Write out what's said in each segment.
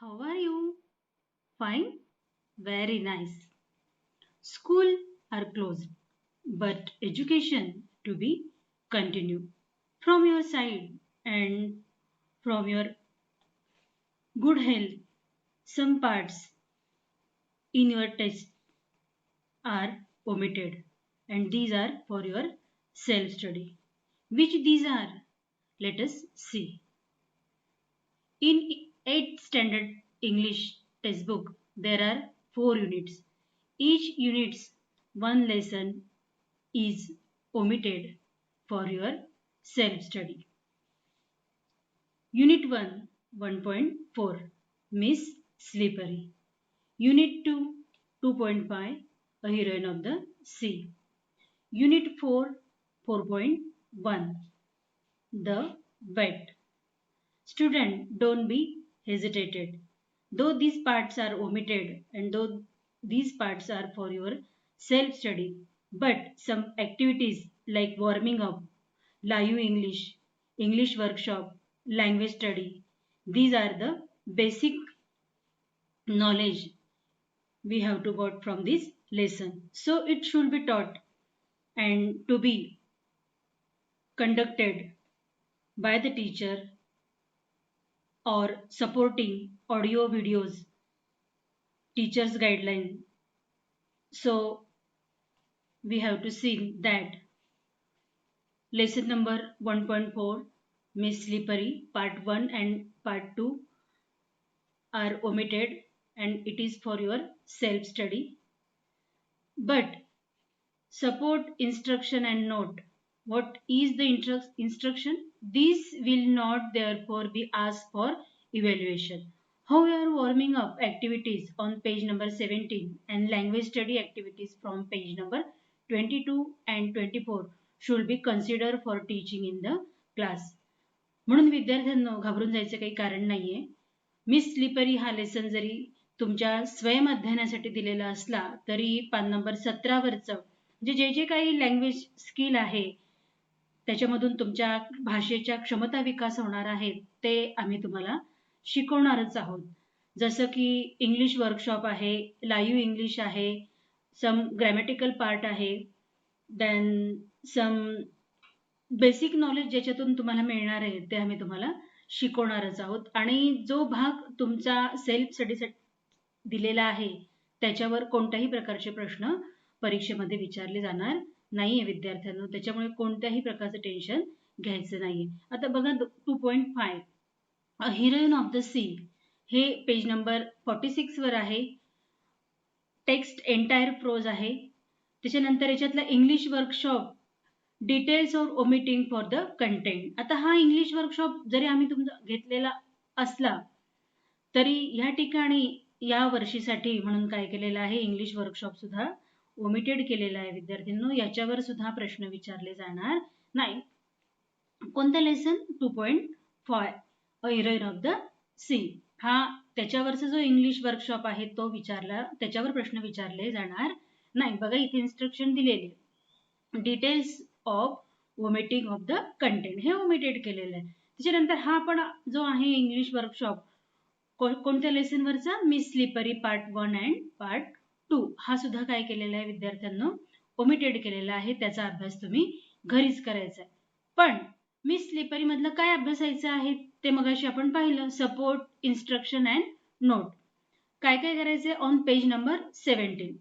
How are you? Fine? Very nice. School are closed, but education to be continued. From your side and from your good health, some parts in your test are omitted, and these are for your self study. Which these are? Let us see. In 8th standard English textbook, there are 4 units. Each unit's one lesson is omitted for your self study. Unit 1 1.4 Miss Slippery. Unit 2 2.5 A Heroine of the Sea. Unit 4 4.1 The Vet. Student, don't be hesitated. Though these parts are omitted and though these parts are for your self study, but some activities like warming up, live English, English workshop, language study, these are the basic knowledge we have to got from this lesson. So it should be taught and to be conducted by the teacher or supporting audio videos, teacher's guideline. So we have to see that lesson number 1.4 Miss Slippery part 1 and part 2 are omitted and it is for your self study. But support instruction and note. What is the instruction? This will not therefore be asked for evaluation. However, warming up activities on page number 17 and language study activities from page number 22 and 24 should be considered for teaching in the class. म्हणून विद्यार्थ्यांनो घाबरून जायचं काही कारण नाहीये. Miss slippery हा lesson जरी तुमच्या स्वयं अध्ययनासाठी दिलेला असला तरी पान नंबर 17 वरचं म्हणजे जे जे काही लँग्वेज स्किल आहे त्याच्यामधून तुमच्या भाषेच्या क्षमता विकास होणार आहे ते आम्ही तुम्हाला शिकवणारच आहोत. जसं की इंग्लिश वर्कशॉप आहे, लाईव्ह इंग्लिश आहे, सम ग्रॅमॅटिकल पार्ट आहे, देन सम बेसिक नॉलेज ज्याच्यातून तुम्हाला मिळणार आहे ते आम्ही तुम्हाला शिकवणारच आहोत. आणि जो भाग तुमचा सेल्फ स्टडीसाठी दिलेला आहे त्याच्यावर कोणत्याही प्रकारचे प्रश्न परीक्षेमध्ये विचारले जाणार नाहीये विद्यार्थ्यांनो. त्याच्यामुळे कोणत्याही प्रकारचं टेन्शन घ्यायचं नाहीये. आता बघा 2.5 a heroine of the C हे पेज नंबर 46 वर आहे. टेक्स्ट एंटायर प्रोज आहे. त्याच्यानंतर याच्यातला English workshop details or omitting for the content. आता हा इंग्लिश वर्कशॉप जरी आम्ही तुमचा घेतलेला असला तरी या ठिकाणी या वर्षीसाठी म्हणून काय केलेलं आहे इंग्लिश वर्कशॉप सुद्धा ओमिटेड केलेला आहे विद्यार्थ्यांनो. याच्यावर सुद्धा प्रश्न विचारले जाणार नाही. कोणता lesson 2.5 a heroine of the sea हा त्याच्यावरचा जो इंग्लिश वर्कशॉप आहे तो विचारला त्याच्यावर प्रश्न विचारले जाणार नाही. बघा इथे इन्स्ट्रक्शन दिलेले details of omitting of the content हे ओमिटेड केलेलं आहे. त्याच्यानंतर हा पण जो आहे इंग्लिश वर्कशॉप कोणत्या लेसनवरचा miss slippery part 1 and part 2 हा सुद्धा काय केलेला आहे विद्यार्थ्यांनो ओमिटेड केलेला आहे. त्याचा अभ्यास तुम्ही घरीच करायचा आहे. पण मिस स्लिपरी मधलं काय अभ्यासायचं आहे ते मगाशी आपण पाहिलं. सपोर्ट इन्स्ट्रक्शन अँड नोट काय काय करायचंय ऑन पेज नंबर 17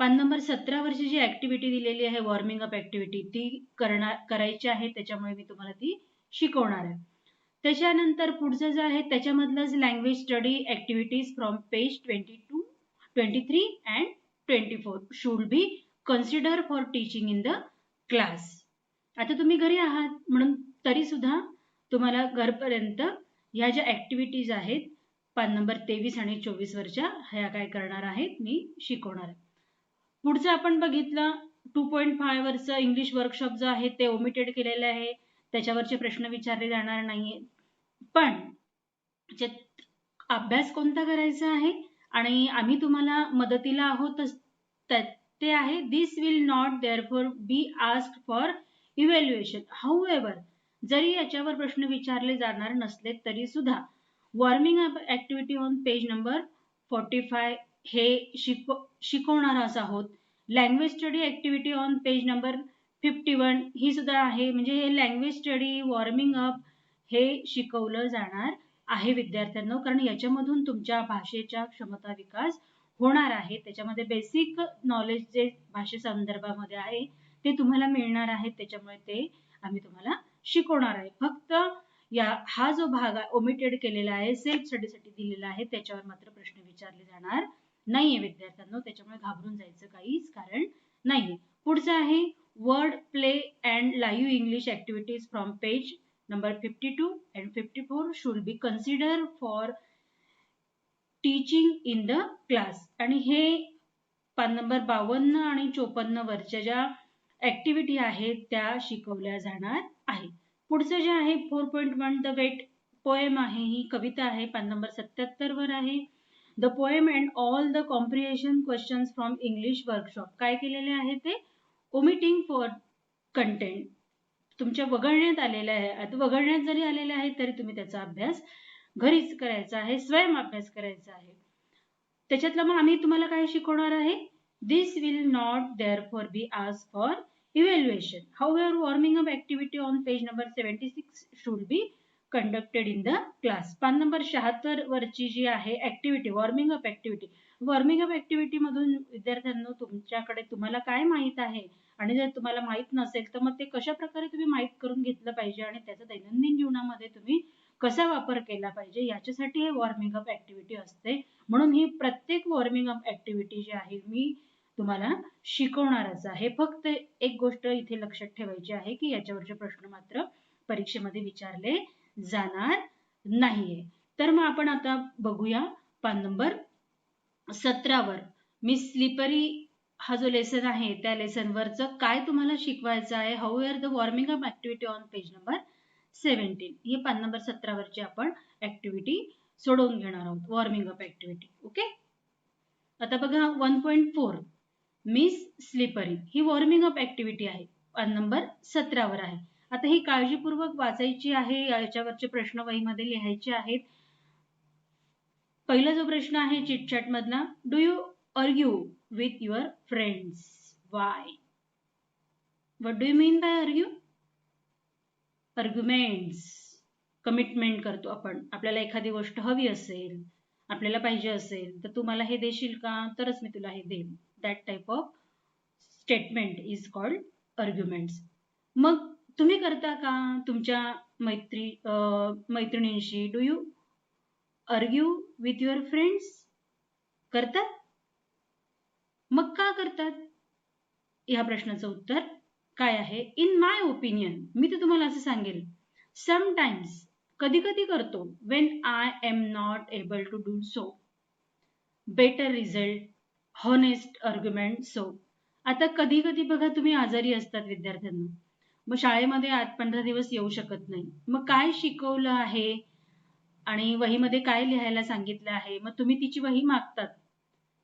पान नंबर 17 वरची जी ऍक्टिव्हिटी दिलेली आहे वॉर्मिंग अप ऍक्टिव्हिटी ती करायची आहे. त्याच्यामुळे मी तुम्हाला ती शिकवणार आहे. त्याच्यानंतर पुढचं जे आहे त्याच्यामधलंच language study activities from page 22 23 and 24 should be consider for teaching in the class. आता तुम्ही घरी आहात म्हणून तरी सुद्धा तुम्हाला घरपर्यंत ह्या ज्या ऍक्टिव्हिटीज आहेत पान नंबर 23 आणि 24 वरच्या ह्या काय करणार आहेत मी शिकवणार आहे. पुढचं आपण बघितलं 2.5 वरचं इंग्लिश वर्कशॉप जो आहे ते ओमिटेड केलेलं आहे. त्याच्यावरचे प्रश्न विचारले जाणार नाहीये. पण अभ्यास कोणता करायचा आहे आणि आम्ही तुम्हाला मदतीला आहोत ते आहे this will not therefore be asked for evaluation. However जरी याच्यावर प्रश्न विचारले जाणार नसले तरी सुद्धा warming up activity on page number 45 हे शिकवणार आहोत. Language study activity on page number 51 ही सुद्धा आहे. म्हणजे हे लँग्वेज स्टडी, वॉर्मिंग अप हे शिकवलं जाणार आहे विद्यार्थ्यांना, कारण याच्यामधून तुमच्या भाषेच्या क्षमता विकास होणार आहे. त्याच्यामध्ये बेसिक नॉलेज जे भाषे संदर्भामध्ये आहे ते तुम्हाला मिळणार आहे. त्याच्यामुळे ते आम्ही तुम्हाला शिकवणार आहे. फक्त हा जो भाग ओमिटेड केलेला आहे, सेल्फ स्टडीसाठी दिलेला आहे, त्याच्यावर मात्र प्रश्न विचारले जाणार नाहीये विद्यार्थ्यांनो. त्याच्यामुळे घाबरून जायचं काहीच कारण नाहीये. पुढचं आहे word play and live English activities from page number 52 and 54 should be considered for teaching in the class. आणि हे पान नंबर 52 आणि 54 वरच्या ज्या ऍक्टिव्हिटी आहेत त्या शिकवल्या जाणार आहे. पुढचं जे आहे 4.1 द वेट पोएम आहे, ही कविता आहे, पान नंबर 77 वर आहे. The poem and all the comprehension questions from English workshop. काय केलेले आहे ते ओमिटिंग फॉर कंटेंट तुमच्या वगळण्यात आलेलं आहे. आता वगळण्यात जरी आलेले आहे तरी तुम्ही त्याचा अभ्यास घरीच करायचा आहे, स्वयं अभ्यास करायचा आहे. त्याच्यातलं मग आम्ही तुम्हाला काय शिकवणार आहे, this will not therefore be asked for evaluation. However warming up activity on page number 76 should be conducted in the class. पान नंबर 76 वरची जी आहे activity, warming up activity, warming up activity मधून विद्यार्थ्यांना तुमच्याकडे तुम्हाला काय माहित आहे आणि जर तुम्हाला माहित नसेल तर मग ते कशा प्रकारे तुम्ही माहित करून घेतलं पाहिजे आणि त्याचा दैनंदिन जीवनामध्ये तुम्ही कसा वापर केला पाहिजे याच्यासाठी हे वॉर्मिंग अप ऍक्टिव्हिटी असते. म्हणून ही प्रत्येक वॉर्मिंग अप ऍक्टिव्हिटी जी आहे मी तुम्हाला शिकवणारच आहे. फक्त एक गोष्ट इथे लक्षात ठेवायची आहे की याच्यावरचे प्रश्न मात्र परीक्षेमध्ये विचारले जाणार नाहीये. तर मग आपण आता बघूया पान नंबर 17 वर मिस स्लिपरी हा जो लेसन आहे त्या लेसन वरचं काय तुम्हाला शिकवायचं आहे. However the warming up activity on page number 17 ही पान नंबर 17 वरची आपण ऍक्टिव्हिटी सोडवून घेणार आहोत, वॉर्मिंग अप ऍक्टिव्हिटी. ओके, आता बघा 1.4 मिस स्लिपरी ही वॉर्मिंग अप ऍक्टिव्हिटी आहे, पान नंबर 17 वर आहे. आता ही काळजीपूर्वक वाचायची आहे, याच्यावरचे प्रश्न वहीमध्ये लिहायचे आहेत. पहिला जो प्रश्न आहे चिटचॅट मधला, do you argue with your friends? Y? What do you mean by argue? Arguments, commitment करतो आपण. आपल्याला एखादी गोष्ट हवी असेल, आपल्याला पाहिजे असेल तर तू मला हे देशील का, तरच मी तुला हे देईन. That type of statement is called arguments. मग तुम्ही करता का तुमच्या मैत्रिणींशी? Do you argue with your friends? करतात? मग का करतात? या प्रश्नाचं उत्तर काय आहे? इन माय ओपिनियन, मी तर तुम्हाला असं सांगेल, समटाइम्स, कधी कधी करतो, when I am not able to do so, better result, honest argument. So आता कधी कधी बघा तुम्ही आजारी असतात विद्यार्थ्यांना, मग शाळेमध्ये 8-15 दिवस येऊ शकत नाही, मग काय शिकवलं आहे आणि वहीमध्ये काय लिहायला सांगितलं आहे, मग तुम्ही तिची वही मागतात.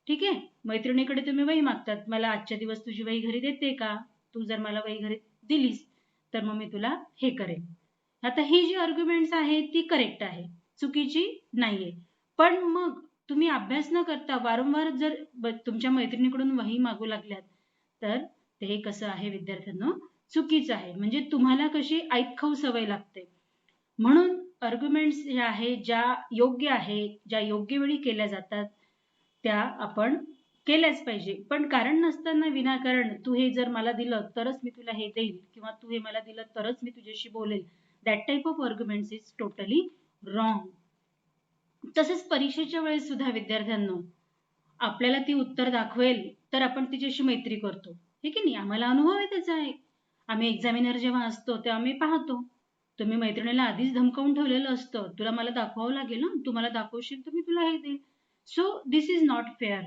ठीक आहे, मैत्रिणीकडे तुम्ही वही मागतात, मला आजच्या दिवस तुझी वही घरी देते का, तू जर मला वही घरी दिलीस तर मग मी तुला हे करेन. आता ही जी आर्ग्युमेंट्स आहे ती करेक्ट आहे, चुकीची नाहीये. पण मग तुम्ही अभ्यास न करता वारंवार जर तुमच्या मैत्रिणीकडून वही मागू लागल्यात तर ते कसं आहे विद्यार्थ्यांना, चुकीचं आहे. म्हणजे तुम्हाला कशी ऐतखाऊ सवय लागते. म्हणून आर्ग्युमेंट्स ज्या आहे, ज्या योग्य आहे, ज्या योग्य वेळी केल्या जातात त्या आपण केल्याच पाहिजे. पण कारण नसताना विनाकारण तू हे जर मला दिलं तरच मी तुला हे देईल किंवा तू हे मला दिलं तरच मी तुझ्याशी बोलेल, that type of arguments is totally wrong. तसंच परीक्षेच्या वेळेस सुद्धा विद्यार्थ्यांना आपल्याला ती उत्तर दाखवेल तर आपण तिच्याशी मैत्री करतो, हे की नाही? आम्हाला अनुभव आहे त्याचा आहे. आम्ही एक्झामिनर जेव्हा असतो तेव्हा आम्ही पाहतो, तुम्ही मैत्रिणीला आधीच धमकावून ठेवलेलं असतं, तुला मला दाखवावं लागेल ना, तू मला दाखवशील तर मी तुला हे देईल. So this is not fair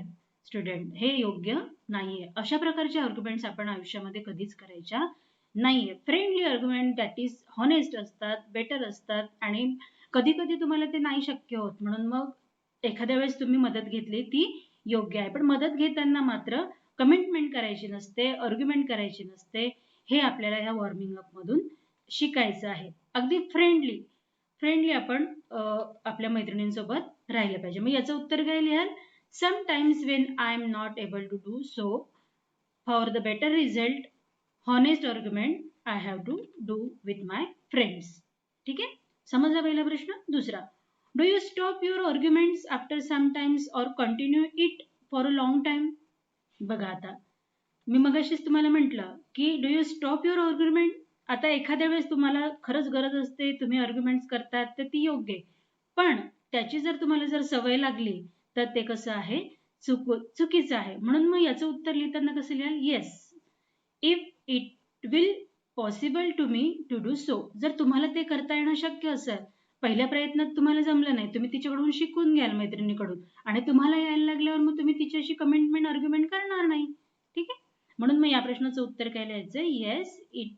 student, हे योग्य नाहीये. अशा प्रकारचे आर्ग्युमेंट्स आपण आयुष्यामध्ये कधीच करायच्या नाहीये. Friendly argument that is honest असतात, बेटर असतात आणि कधी कधी तुम्हाला ते नाही शक्य होत, म्हणून मग एखाद्या वेळेस तुम्ही मदत घेतली ती योग्य आहे. पण मदत घेताना मात्र कमिटमेंट करायची नसते, आर्ग्युमेंट करायची नसते. हे आपल्याला या वॉर्मिंग अप मधून शिकायचं आहे. अगदी फ्रेंडली फ्रेंडली आपण आपल्या मैत्रिणींसोबत राहिलं पाहिजे. मग याचं उत्तर काय लिहाल? Sometimes when I am not able to do so for the better result honest argument I have to do with my friends. ठीक आहे, समजला पहिला प्रश्न. दुसरा, do you stop your arguments after sometimes और continue it for a long time? बघा आता मी मगाशीच तुम्हाला म्हटलं की do you stop your argument. आता एखाद्या वेळेस तुम्हाला खरंच गरज असते, तुम्ही आर्ग्युमेंट्स करतात, तर ती योग्य आहे. पण त्याची जर तुम्हाला जर सवय लागली तर ते कसं आहे, चुकीचं आहे. म्हणून मग याचं उत्तर लिहिताना कसं लिहाल? Yes, if it will possible to me to do so. जर तुम्हाला ते करता येणं शक्य असेल, पहिल्या प्रयत्नात तुम्हाला जमलं नाही, तुम्ही तिच्याकडून शिकून घ्याल मैत्रिणीकडून, आणि तुम्हाला यायला लागल्यावर मग तुम्ही तिच्याशी कमेंटमेंट आर्ग्युमेंट करणार नाही. ठीक आहे, म्हणून मग या प्रश्नाचं उत्तर काय लिहायचं? Yes, if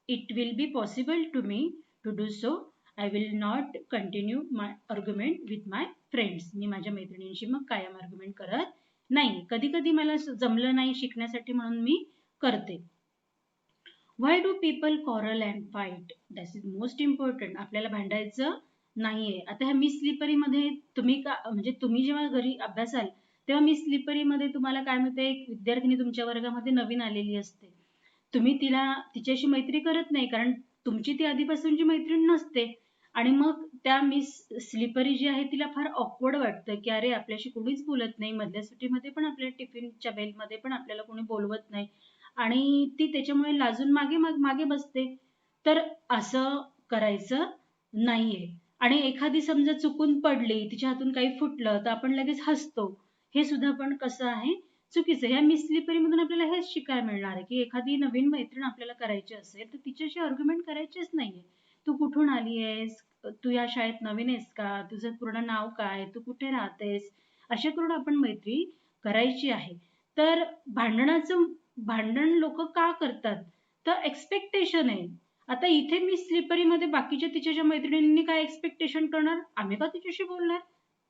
it will be possible to me to do so I will not continue my argument with my friends. मी माझ्या मैत्रिणींशी मग कायम आर्ग्युमेंट करत नाही. कधी कधी मला जमलं नाही शिकण्यासाठी म्हणून मी करते. Why do people quarrel and fight? That is most important. आपल्याला भांडायचं नाहीये. आता ह्या मिस स्लिपरीमध्ये तुम्ही म्हणजे तुम्ही जेव्हा घरी अभ्यासाल तेव्हा मिस स्लिपरीमध्ये तुम्हाला काय माहिती, एक विद्यार्थिनी तुमच्या वर्गामध्ये नवीन आलेली असते. तुम्ही तिच्याशी मैत्री करत नाही, कारण तुमची ती आधीपासूनची मैत्रीण नसते. आणि मग त्या मिस स्लिपरी जी आहे तिला फार ऑकवर्ड वाटतं की अरे आपल्याशी कोणीच बोलत नाही, मधल्या सुट्टीमध्ये पण आपल्या टिफिनच्या बेलमध्ये पण आपल्याला कोणी बोलवत नाही, आणि ती त्याच्यामुळे लाजून मागे बसते. तर असं करायचं नाहीये. आणि एखादी समजा चुकून पडली, तिच्या हातून काही फुटलं, तर आपण लगेच हसतो. हे सुद्धा पण कसं आहे, चुकीचं. ह्या मिस स्लिपरीमधून आपल्याला हेच शिकायला मिळणार आहे की एखादी नवीन मैत्रीण आपल्याला करायची असेल तर तिच्याशी आर्ग्युमेंट करायचीच नाहीये. तू कुठून आली आहेस, तू या शाळेत नवीन आहेस का, तुझं पूर्ण नाव काय, तू कुठे राहतेस, अशा करून आपण मैत्री करायची आहे. तर भांडण लोक का करतात? तर एक्सपेक्टेशन आहे. आता इथे मी स्लिपरीमध्ये बाकीच्या तिच्या ज्या मैत्रिणींनी काय एक्सपेक्टेशन करणार, आम्ही का तिच्याशी बोलणार,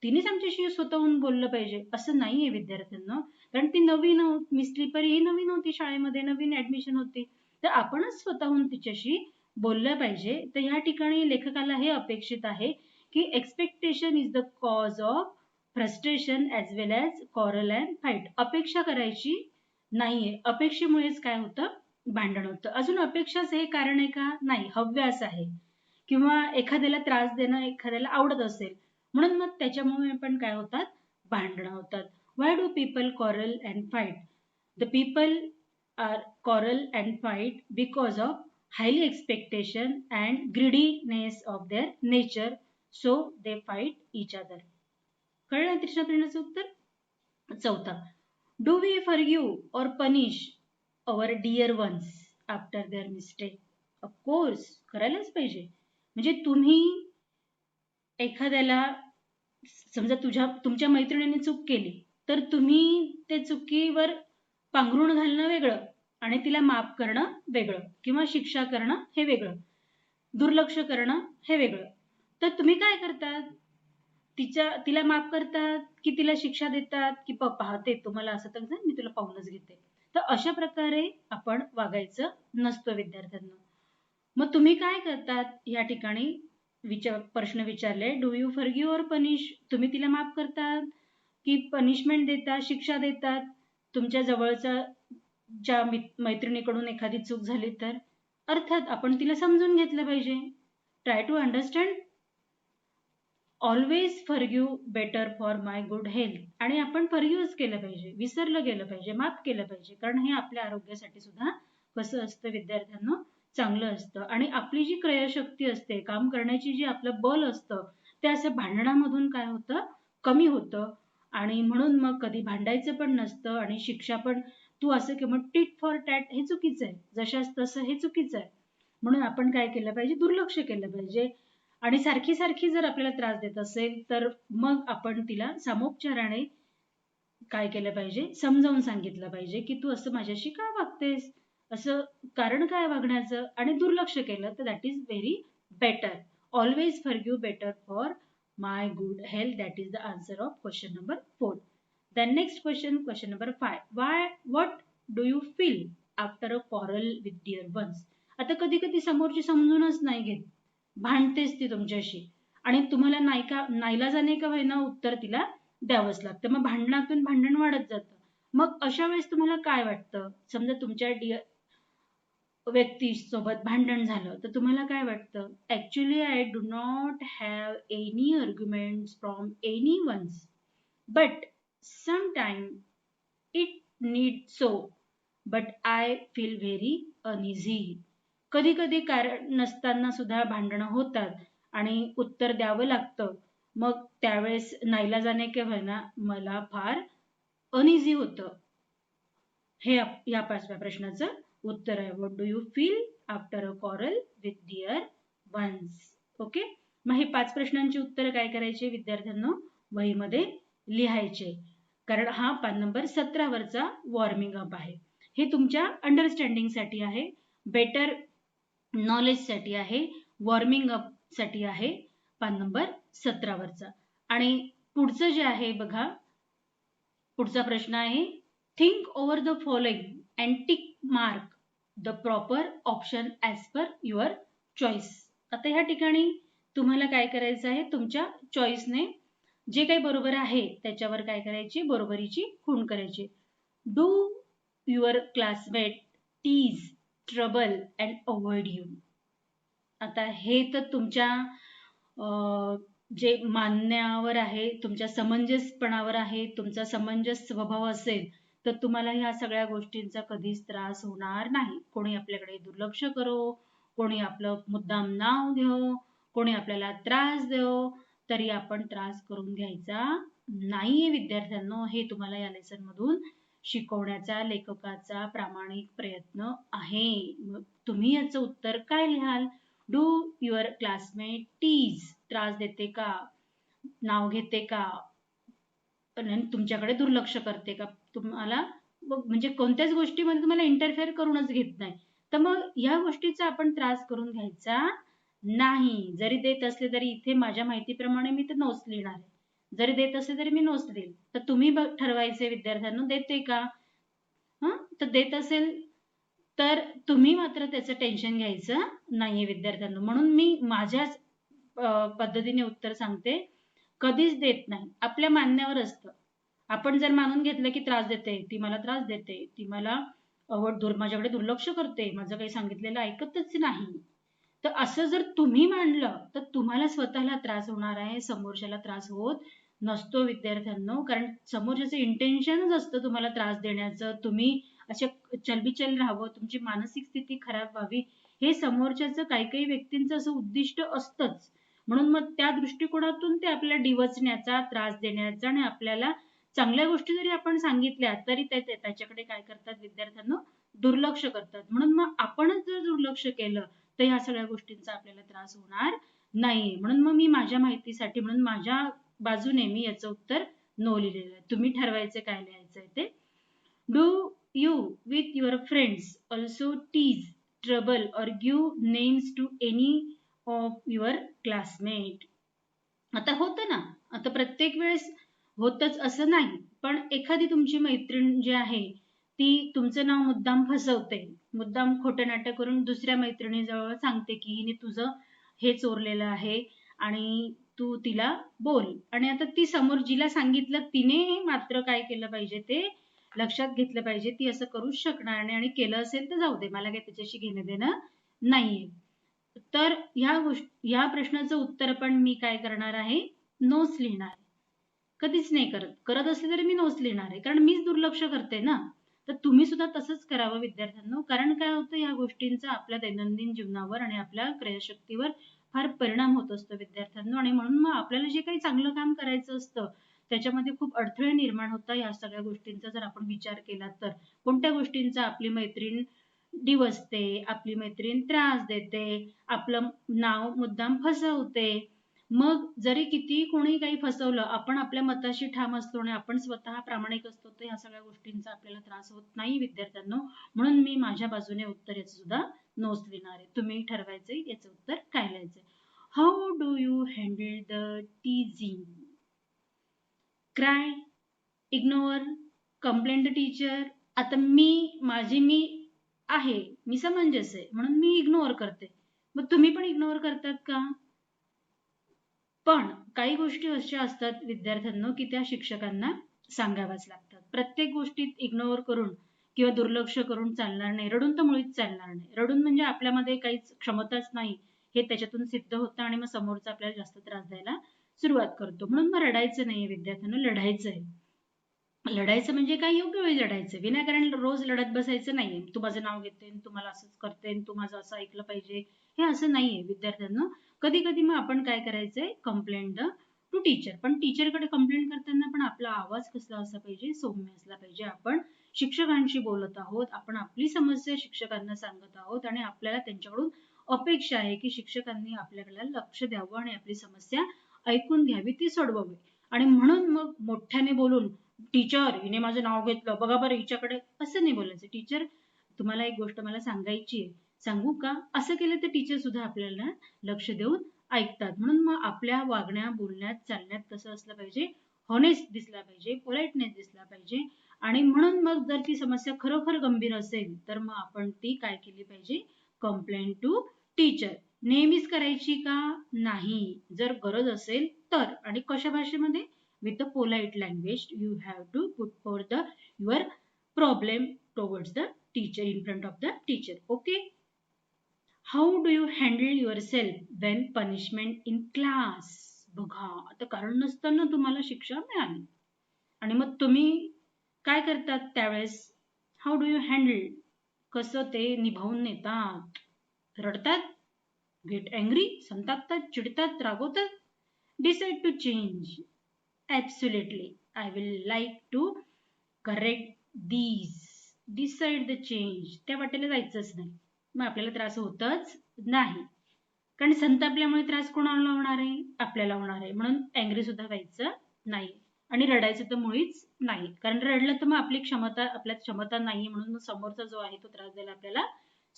तिनेच आमच्याशी स्वतःहून बोललं पाहिजे, असं नाहीये विद्यार्थ्यांना. कारण ती नवीन मिस स्लिपरी ही नवीन होती शाळेमध्ये, नवीन ऍडमिशन होती, तर आपणच स्वतःहून तिच्याशी बोललं पाहिजे. तर ह्या ठिकाणी लेखकाला हे अपेक्षित आहे की expectation is the cause of frustration as well as quarrel and fight. अपेक्षा करायची नाहीये. अपेक्षेमुळेच काय होतं, भांडण होतं. अजून अपेक्षाच हे कारण आहे का? नाही, हव्यास आहे, किंवा एखाद्याला त्रास देणं एखाद्याला आवडत असेल म्हणून मग त्याच्यामुळे पण काय होतात, भांडणं होतात. Why do people quarrel and fight? The people are quarrel and fight because of highly expectation and greediness of their nature, so they fight each other. कळलं तिसऱ्या प्रश्नाचं उत्तर. चौथा, do we forgive or punish our dear ones after their mistake? Of course करायलाच पाहिजे. म्हणजे तुम्ही एखाद्याला समजा तुमच्या मैत्रिणीने चूक केली, तर तुम्ही ते चुकीवर पांघरुण घालणं वेगळं आणि तिला माफ करणं वेगळं, किंवा शिक्षा करणं हे वेगळं, दुर्लक्ष करणं हे वेगळं. तर तुम्ही काय करतात, तिला माफ करतात की तिला शिक्षा देतात की पाहते तुम्हाला असं तर मी तुला पाहूनच घेते. तर अशा प्रकारे आपण वागायचं नसतं विद्यार्थ्यांना. मग तुम्ही काय करतात या ठिकाणी प्रश्न विचारले, do you forgive or punish? तुम्ही तिला माफ करतात की पनिशमेंट देतात, शिक्षा देतात? तुमच्या जवळच्या ज्या मैत्रिणीकडून एखादी चूक झाली तर अर्थात आपण तिला समजून घेतलं पाहिजे. Try to understand. Always forgive better for my good health. आणि आपण फॉरगिव्हच केलं पाहिजे, विसरलं गेलं पाहिजे, माफ केलं पाहिजे, कारण हे आपल्या आरोग्यासाठी सुद्धा कसं असतं विद्यार्थ्यांना, चांगलं असतं. आणि आपली जी क्रयशक्ती असते, काम करण्याची जी आपलं बल असतं, ते असं भांडणामधून काय होतं, कमी होतं. आणि म्हणून मग कधी भांडायचं पण नसतं, आणि शिक्षा पण तू असं किंवा टिट फॉर टॅट हे चुकीचं आहे, जशास तसं हे चुकीचं आहे. म्हणून आपण काय केलं पाहिजे, दुर्लक्ष केलं पाहिजे. आणि सारखी सारखी जर आपल्याला त्रास देत असेल तर मग आपण तिला सामोपचाराने काय केलं पाहिजे, समजावून सांगितलं पाहिजे की तू असं माझ्याशी का वागतेस, असं कारण काय वागण्याचं, आणि दुर्लक्ष केलं तर that is very better. Always forgive better for my good health. That is the answer of question number 4. Then next question, question number 5. What do you feel after a quarrel with dear ones? आता कधी कधी समोरची समजूनच नाही घेत, भांडतेच ती तुमच्याशी आणि तुम्हाला नाईलाजाने का होईना उत्तर तिला द्यावंच लागतं. मग भांडणातून भांडण वाढत जातं. मग अशा वेळेस तुम्हाला काय वाटतं? समजा तुमच्या व्यक्तीसोबत भांडण झालं तर तुम्हाला काय वाटतं? Actually I do not have any arguments from any ones, but sometime it need so, but I feel very uneasy. कधी कधी कारण नसताना सुद्धा भांडणं होतात आणि उत्तर द्यावं लागतं. मग त्यावेळेस नाईलाजाने का होईना मला फार अनइझी होतं. हे या 5व्या प्रश्नाचं उत्तर आहे. What do you feel after a quarrel with dear ones? Okay, मग हे 5 प्रश्नांची उत्तर काय करायचे विद्यार्थ्यांनो? वहीमध्ये लिहायचे. कारण हा पान नंबर 17 वरचा वॉर्मिंग अप आहे. हे तुमच्या अंडरस्टँडिंग साठी आहे, बेटर नॉलेज साठी आहे, वॉर्मिंग अप साठी आहे पान नंबर 17 वरचा. आणि पुढचं जे आहे बघा, पुढचा प्रश्न आहे think over the following and tick mark the proper option as per your choice. आता ह्या ठिकाणी तुम्हाला काय करायचं आहे? तुमच्या चॉईसने जे काही बरोबर आहे त्याच्यावर काय करायची? बरोबरीची खूण करायची. Do your classmate tease, trouble and avoid you. आता हे तर तुमच्या जे मानण्यावर आहे, तुमच्या समंजसपणावर आहे. तुमचा समंजस स्वभाव असेल तर तुम्हाला ह्या सगळ्या गोष्टींचा कधीच त्रास होणार नाही. कोणी आपल्याकडे दुर्लक्ष करो, कोणी आपलं मुद्दाम नाव घेऊ, कोणी आपल्याला त्रास देऊ, तरी आपण त्रास करून घ्यायचा नाहीये विद्यार्थ्यांनो. हे तुम्हाला या लेसन मधून शिकवण्याचा लेखकाचा प्रामाणिक प्रयत्न आहे. तुम्ही याचं उत्तर काय लिहाल? डू युअर क्लासमेट टीज, त्रास देते का, नाव घेते का, तुमच्याकडे दुर्लक्ष करते का, तुम्हाला म्हणजे कोणत्याच गोष्टीमध्ये तुम्हाला इंटरफेअर करूनच घेत नाही, तर मग ह्या गोष्टीचा आपण त्रास करून घ्यायचा नाही. जरी देत असले तरी इथे माझ्या माहितीप्रमाणे मी तर नोट्स लिहिणार आहे. जरी देत असले तरी मी नोट्स देईल. तर तुम्ही ठरवायचे विद्यार्थ्यांना देते का. तर देत असेल तर तुम्ही मात्र त्याचं टेन्शन घ्यायचं नाहीये विद्यार्थ्यांना. म्हणून मी माझ्याच पद्धतीने उत्तर सांगते. कधीच देत नाही. आपल्या मानण्यावर असतं. आपण जर मानून घेतलं की त्रास देते, ती मला त्रास देते, ती मला माझ्याकडे दुर्लक्ष करते, माझं काही सांगितलेलं ऐकतच नाही, तर असं जर तुम्ही मानलं तर तुम्हाला स्वतःला त्रास होणार आहे, समोरच्याला त्रास होत नसतो विद्यार्थ्यांनो. कारण समोरच्याचं इंटेन्शनच असतं तुम्हाला त्रास देण्याचं. तुम्ही अशा चलबिचल राहावं, तुमची मानसिक स्थिती खराब व्हावी, हे समोरच्याचं काही व्यक्तींचं असं उद्दिष्ट असतंच. म्हणून मग त्या दृष्टिकोनातून ते आपल्याला डिवचण्याचा, त्रास देण्याचा आणि आपल्याला चांगल्या गोष्टी जरी आपण सांगितल्या तरी त्याच्याकडे काय करतात विद्यार्थ्यांना? दुर्लक्ष करतात. म्हणून मग आपणच जर दुर्लक्ष केलं तर ह्या सगळ्या गोष्टींचा आपल्याला त्रास होणार नाही. म्हणून मग मी माझ्या माहितीसाठी म्हणून माझ्या बाजूने मी याचं उत्तर नो लिहिलेलं आहे. तुम्ही ठरवायचं काय लिहायचंय ते. Do you with your friends also tease, trouble or give names to any of your classmate? आता होतं ना, आता प्रत्येक वेळेस होतच असं नाही, पण एखादी तुमची मैत्रीण जी आहे ती तुमचं नाव मुद्दाम फसवते, मुद्दाम खोटं नाटक करून दुसऱ्या मैत्रिणीजवळ सांगते की हिने तुझं हे चोरलेलं आहे आणि तू तिला बोल. आणि आता ती समोर जिला सांगितलं तिने मात्र काय केलं पाहिजे ते लक्षात घेतलं पाहिजे. ती असं करूच शकणार नाही आणि केलं असेल तर जाऊ दे, मला काही त्याच्याशी घेणं देणं नाहीये. तर ह्या प्रश्नाचं उत्तर पण मी काय करणार आहे? नोट्स लिहिणार. कधीच नाही करत असले तरी मी नोट्स लिहिणार आहे, कारण मीच दुर्लक्ष करते ना. तर तुम्ही सुद्धा तसंच करावं विद्यार्थ्यांनो. कारण काय होतं, या गोष्टींचा आपल्या दैनंदिन जीवनावर आणि आपल्या क्रयशक्तीवर फार परिणाम होत असतो विद्यार्थ्यांनो. आणि म्हणून मग आपल्याला जे काही चांगलं काम करायचं असतं त्याच्यामध्ये खूप अडथळे निर्माण होतात. या सगळ्या गोष्टींचा जर आपण विचार केला तर कोणत्या गोष्टींचा? आपली मैत्रीण डिवचते, आपली मैत्रीण त्रास देते, आपलं नाव मुद्दाम फसवते. मग जरी किती कोणी काही फसवलं, आपण आपल्या मताशी ठाम असतो आणि आपण स्वतः प्रामाणिक असतो, तर ह्या सगळ्या गोष्टींचा आपल्याला त्रास होत नाही विद्यार्थ्यांनो. म्हणून मी माझ्या बाजूने उत्तर याचं सुद्धा नोट्स लिहिणार आहे. तुम्ही ठरवायचंय याचं उत्तर काय लिहायचंय. How do you handle the टीजिंग? Cry, ignore, complaint the teacher. आता मी आहे, मी समंजस आहे म्हणून मी इग्नोर करते, मग तुम्ही पण इग्नोर करतात का? पण काही गोष्टी अशा असतात विद्यार्थ्यांना की त्या शिक्षकांना सांगाव्याच लागतात. प्रत्येक गोष्टीत इग्नोर करून किंवा दुर्लक्ष करून चालणार नाही. रडून तर मुळीच चालणार नाही. रडून म्हणजे आपल्यामध्ये काहीच क्षमताच नाही हे त्याच्यातून सिद्ध होतं आणि मग समोरचा आपल्याला जास्त त्रास द्यायला सुरुवात करतो. म्हणून मग रडायचं नाहीये विद्यार्थ्यांना, लढायचंय. लढायचं म्हणजे काय, योग्य वेळी लढायचं. विनाकारण रोज लढत बसायचं नाहीये. तू माझं नाव घेते, तू मला असंच करते, तू माझं असं ऐकलं पाहिजे, हे असं नाहीये विद्यार्थ्यांना. कधी कधी मग आपण काय करायचंय, कंप्लेंट द टू टीचर. पण टीचरकडे कंप्लेंट करताना पण आपला आवाज कसला असला पाहिजे, सौम्य असला पाहिजे. आपण शिक्षकांशी बोलत आहोत, आपण आपली समस्या शिक्षकांना सांगत आहोत आणि आपल्याला त्यांच्याकडून अपेक्षा आहे की शिक्षकांनी आपल्याकडे लक्ष द्यावं आणि आपली समस्या ऐकून घ्यावी, ती सोडवावी. आणि म्हणून मग मोठ्याने बोलून, टीचर हिने माझं नाव घेतलं, बघा बरं हिच्याकडे, असं नाही बोलायचं. टीचर तुम्हाला एक गोष्ट मला सांगायची आहे, सांगू का? असं केलं तर टीचर सुद्धा आपल्याला लक्ष देऊन ऐकतात. म्हणून मग आपल्या वागण्या, बोलण्यात, चालण्यात कसं असलं पाहिजे, हॉनेस्ट दिसला पाहिजे, पोलाइटनेस दिसला पाहिजे. आणि म्हणून मग जर ती समस्या खरोखर गंभीर असेल तर मग आपण ती काय केली पाहिजे, कंप्लेंट टू टीचर. नेहमीच करायची का? नाही. जर गरज असेल तर. आणि कशा भाषेमध्ये? with the polite language you have to put forth your problem towards the teacher, in front of the teacher. Okay, how do you handle yourself when punishment in class? बघा, आता कारण नसताना तुम्हाला शिक्षा मिळाली आणि मग तुम्ही काय करतात त्यावेळेस? हाऊ डू यू हँडल, कसं ते निभावून नेतात? रडतात, गेट अँग्री, संतापतात, चिडतात, रागवतात, decide to change. Absolutely. I will like to correct these. Decide the change. त्या वाटेला जायचंच नाही. मग आपल्याला त्रास होतच नाही. कारण संतापल्यामुळे त्रास कोणाला होणार आहे? आपल्याला होणार आहे. म्हणून अँग्री सुद्धा व्हायचं नाही. आणि रडायचं तर मुळीच नाही. कारण रडलं तर मग आपल्यात क्षमता नाही, म्हणून समोरचा जो आहे तो त्रास द्यायला आपल्याला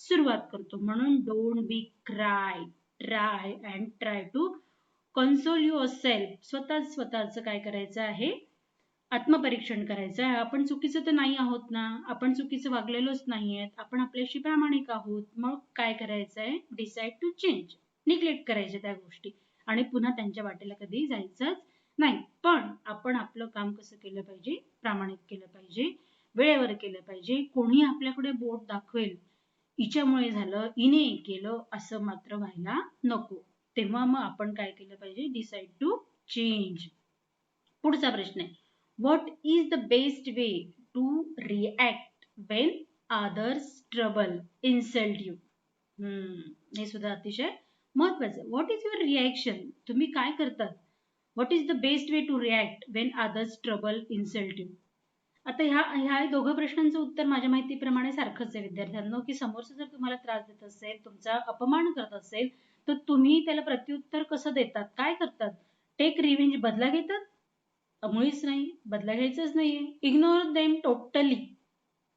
सुरुवात करतो. म्हणून don't be cry, try and try to console yourself. स्वतःचं काय करायचं आहे, आत्मपरीक्षण करायचं आहे. आपण चुकीचं तर नाही आहोत ना, आपण चुकीचं वागलेलोच नाहीयेत, आपण आपल्याशी प्रामाणिक आहोत. मग काय करायचं आहे, डिसाइड टू चेंज. निग्लेक्ट करायचे त्या गोष्टी आणि पुन्हा त्यांच्या वाटेला कधी जायचंच नाही. पण आपण आपलं काम कसं केलं पाहिजे, प्रामाणिक केलं पाहिजे, वेळेवर केलं पाहिजे. कोणी आपल्याकडे बोट दाखवेल, हिच्यामुळे झालं, हिने केलं, असं मात्र व्हायला नको. तेव्हा मग आपण काय केलं पाहिजे, डिसाइड टू चेंज. पुढचा प्रश्न आहे, what is the best way to react when others trouble insult you? हे सुद्धा अतिशय महत्वाचं. व्हॉट इज युअर रिॲक्शन, तुम्ही काय करतात? What is the best way to react when others trouble insult you? आता ह्या दोघं प्रश्नांचं उत्तर माझ्या माहितीप्रमाणे सारखंच आहे विद्यार्थ्यांना, की समोरचा जर तुम्हाला त्रास देत असेल, तुमचा अपमान करत असेल, तर तुम्ही त्याला प्रत्युत्तर कसं देतात, काय करतात? टेक रिव्हेंज, बदला घेतात? मुळीच नाही, बदला घ्यायचंच नाहीये. Ignore them totally.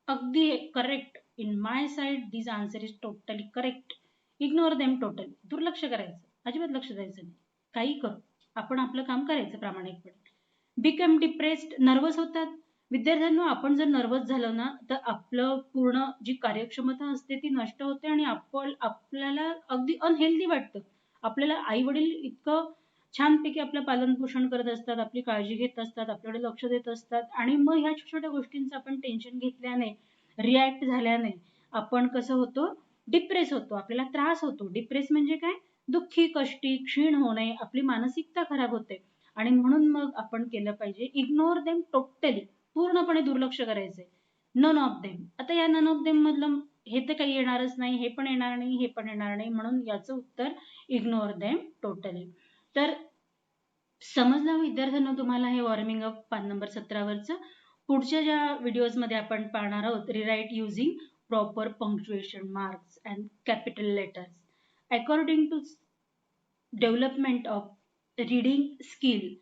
अगदी correct. In my side this answer is totally correct. Ignore them totally. दुर्लक्ष करायचं, अजिबात लक्ष द्यायचं नाही. काही करू, आपण आपलं काम करायचं प्रामाणिकपणे. बिकम डिप्रेस्ड, नर्वस होतात. विद्यार्थ्यांना आपण जर नर्वस झालं ना, तर आपलं पूर्ण जी कार्यक्षमता असते ती नष्ट होते आणि आपल्याला अगदी अनहेल्दी वाटतं. आपल्याला आई वडील इतकं छानपैकी आपलं पालनपोषण करत असतात, आपली काळजी घेत असतात, आपल्याकडे लक्ष देत असतात आणि मग ह्या छोट्या गोष्टींचं आपण टेन्शन घेतल्याने, रिॲक्ट झाल्याने आपण कसं होतो, डिप्रेस होतो, आपल्याला त्रास होतो. डिप्रेस म्हणजे काय, दुःखी, कष्टी, क्षीण होणे, आपली मानसिकता खराब होते. आणि म्हणून मग आपण केलं पाहिजे, इग्नोर देम टोटली, पूर्णपणे दुर्लक्ष करायचंय. None of them. आता या नन ऑफ देम मधलं हे तर काही येणारच नाही, हे पण येणार नाही, हे पण येणार नाही, म्हणून याचं उत्तर इग्नोर देम टोटली. तर समजलं विद्यार्थ्यांना तुम्हाला हे वॉर्मिंग अप पान नंबर 17 वरचं. पुढच्या ज्या व्हिडिओजमध्ये आपण पाहणार आहोत, rewrite using proper punctuation marks and capital letters according to development of reading skill.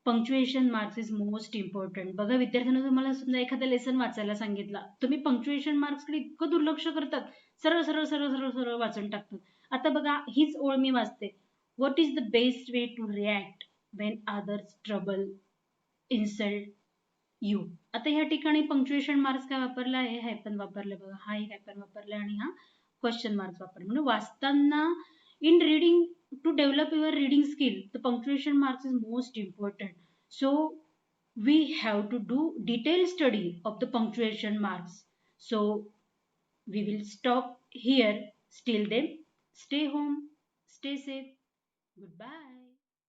Punctuation marks is most important. बघा विद्यार्थ्यांना, तुम्हाला समजा एखादा लेसन वाचायला सांगितला, तुम्ही पंक्च्युएशन मार्क्सकडे इतकं दुर्लक्ष करतात, सरळ सरळ सरळ सरळ सरळ वाचून टाकतात. आता बघा, हीच ओळ मी वाचते, what is the best way to react when others trouble insult you. आता ह्या ठिकाणी पंक्च्युएशन मार्क्स काय वापरला आहे, हायपन वापरले. बघा, हा हायपन वापरला आणि हा क्वेश्चन मार्क्स वापरला. म्हणजे वाचताना in reading, to develop your reading skill, the punctuation marks is most important. So we have to do detailed study of the punctuation marks. So we will stop here. Still then, stay home, stay safe. Goodbye.